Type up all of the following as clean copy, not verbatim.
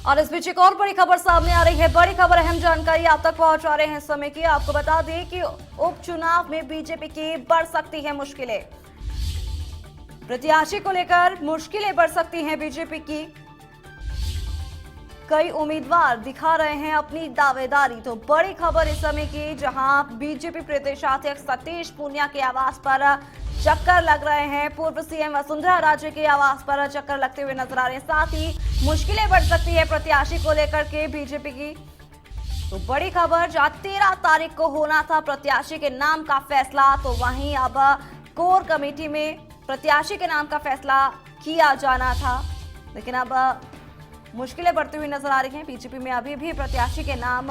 और इस बीच एक और बड़ी खबर सामने आ रही है। बड़ी खबर, अहम जानकारी आप तक पहुंचा रहे हैं इस समय की। आपको बता दें कि उपचुनाव में बीजेपी की बढ़ सकती है मुश्किलें। प्रत्याशी को लेकर मुश्किलें बढ़ सकती हैं बीजेपी की। कई उम्मीदवार दिखा रहे हैं अपनी दावेदारी। तो बड़ी खबर इस समय की, जहां बीजेपी प्रदेशाध्यक्ष सतीश पूनिया के आवास पर चक्कर लग रहे हैं। पूर्व सीएम वसुंधरा राजे के आवास पर चक्कर लगते हुए नजर आ रहे हैं। साथ ही मुश्किलें बढ़ सकती है प्रत्याशी को लेकर के बीजेपी की। तो बड़ी खबर, जहां 13 तारीख को होना था प्रत्याशी के नाम का फैसला, तो वहीं अब कोर कमेटी में प्रत्याशी के नाम का फैसला किया जाना था, लेकिन अब मुश्किलें बढ़ती हुई नजर आ रही हैं। बीजेपी में अभी भी प्रत्याशी के नाम,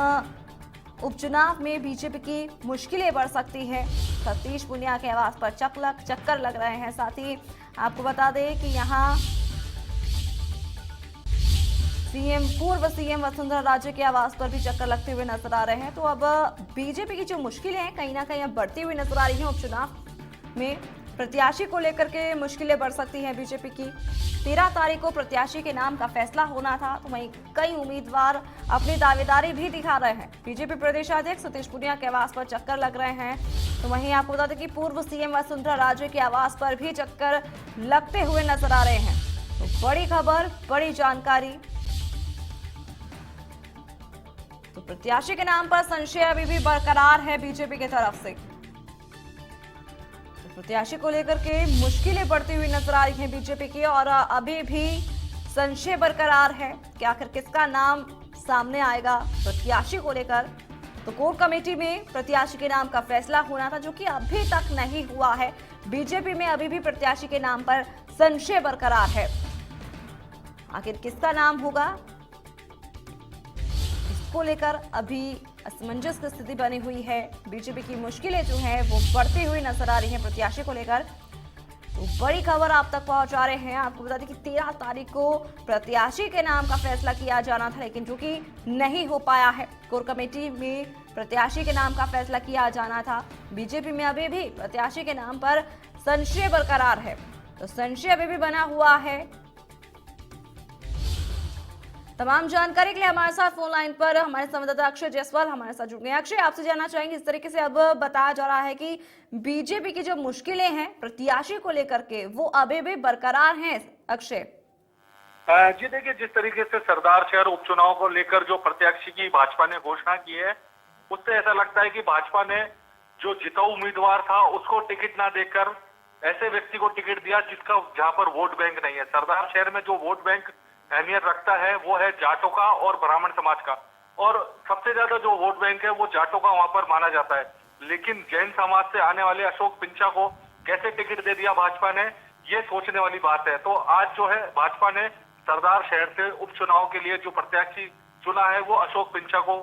उपचुनाव में बीजेपी की मुश्किलें बढ़ सकती है। सतीश पूनिया के आवास पर चक्कर लग रहे हैं। साथ ही आपको बता दें कि यहां पूर्व सीएम वसुंधरा राजे के आवास पर भी चक्कर लगते हुए नजर आ रहे हैं। तो अब बीजेपी की जो मुश्किलें हैं कहीं ना कहीं अब बढ़ती हुई नजर आ रही हैं। उपचुनाव में प्रत्याशी को लेकर के मुश्किलें बढ़ सकती हैं बीजेपी की। 13 तारीख को प्रत्याशी के नाम का फैसला होना था, तो वहीं कई उम्मीदवार अपनी दावेदारी भी दिखा रहे हैं। बीजेपी प्रदेशाध्यक्ष सतीश पूनिया के आवास पर चक्कर लग रहे हैं। तो वहीं आपको बता दें कि पूर्व सीएम वसुंधरा राजे के आवास पर भी चक्कर लगते हुए नजर आ रहे हैं। तो बड़ी खबर, बड़ी जानकारी। तो प्रत्याशी के नाम पर संशय अभी भी बरकरार है बीजेपी की तरफ से। प्रत्याशी को लेकर के मुश्किलें बढ़ती हुई नजर आ रही हैं बीजेपी की, और अभी भी संशय बरकरार है कि आखिर किसका नाम सामने आएगा प्रत्याशी को लेकर। तो कोर कमेटी में प्रत्याशी के नाम का फैसला होना था, जो कि अभी तक नहीं हुआ है। बीजेपी में अभी भी प्रत्याशी के नाम पर संशय बरकरार है। आखिर किसका नाम होगा, इसको लेकर अभी असमंजस की स्थिति बनी हुई है। बीजेपी की मुश्किलें जो हैं वो बढ़ती हुई नजर आ रही हैं प्रत्याशी को लेकर। तो बड़ी खबर आप तक पहुंचा रहे हैं। आपको बता दें कि 13 तारीख को प्रत्याशी के नाम का फैसला किया जाना था, लेकिन जो कि नहीं हो पाया है। कोर कमेटी में प्रत्याशी के नाम का फैसला किया जाना था। बीजेपी में अभी भी प्रत्याशी के नाम पर संशय बरकरार है। तो संशय अभी भी बना हुआ है। तमाम जानकारी के लिए हमारे साथ फोन लाइन पर हमारे संवाददाता अक्षय जायसवाल हमारे साथ जुड़ गए। अक्षय, आपसे जानना चाहेंगे, इस तरीके से अब बताया जा रहा है कि बीजेपी की जो मुश्किलें हैं प्रत्याशी को लेकर के, वो अभी भी बरकरार हैं। अक्षय जी देखिए, जिस तरीके से सरदार शहर उपचुनाव को लेकर जो प्रत्याशी की भाजपा ने घोषणा की है, उससे ऐसा लगता है कि भाजपा ने जो जिताऊ उम्मीदवार था उसको टिकट ना देकर ऐसे व्यक्ति को टिकट दिया जिसका जहां पर वोट बैंक नहीं है। सरदार शहर में जो वोट बैंक अहमियत रखता है वो है जाटों का और ब्राह्मण समाज का, और सबसे ज्यादा जो वोट बैंक है वो जाटों का वहां पर माना जाता है। लेकिन जैन समाज से आने वाले अशोक पिंचा को कैसे टिकट दे दिया भाजपा ने, ये सोचने वाली बात है। तो आज जो है भाजपा ने सरदार शहर से उपचुनाव के लिए जो प्रत्याशी चुना है वो अशोक पिंचा को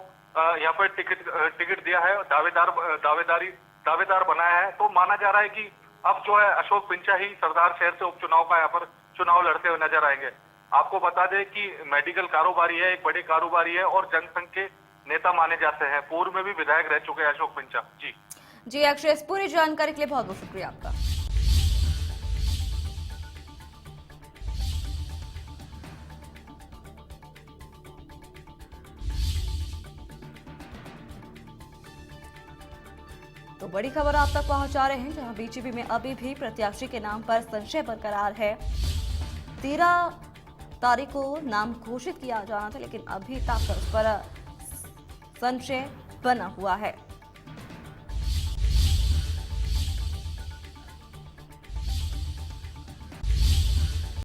यहाँ पर टिकट दिया है, दावेदार बनाया है। तो माना जा रहा है कि अब जो है अशोक पिंचा ही सरदार शहर से उपचुनाव का यहाँ पर चुनाव लड़ते हुए नजर आएंगे। आपको बता दें कि मेडिकल कारोबारी है, एक बड़े कारोबारी है और जनसंघ के नेता माने जाते हैं। पूर्व में भी विधायक रह चुके हैं अशोक पिंचा। जी अक्षय, इस पूरी जानकारी के लिए बहुत बहुत शुक्रिया आपका। तो बड़ी खबर आप तक पहुंचा रहे हैं, जहां बीजेपी में अभी भी प्रत्याशी के नाम पर संशय बरकरार है। 13 तारीख को नाम घोषित किया जाना था, लेकिन अभी तक उस पर संशय बना हुआ है।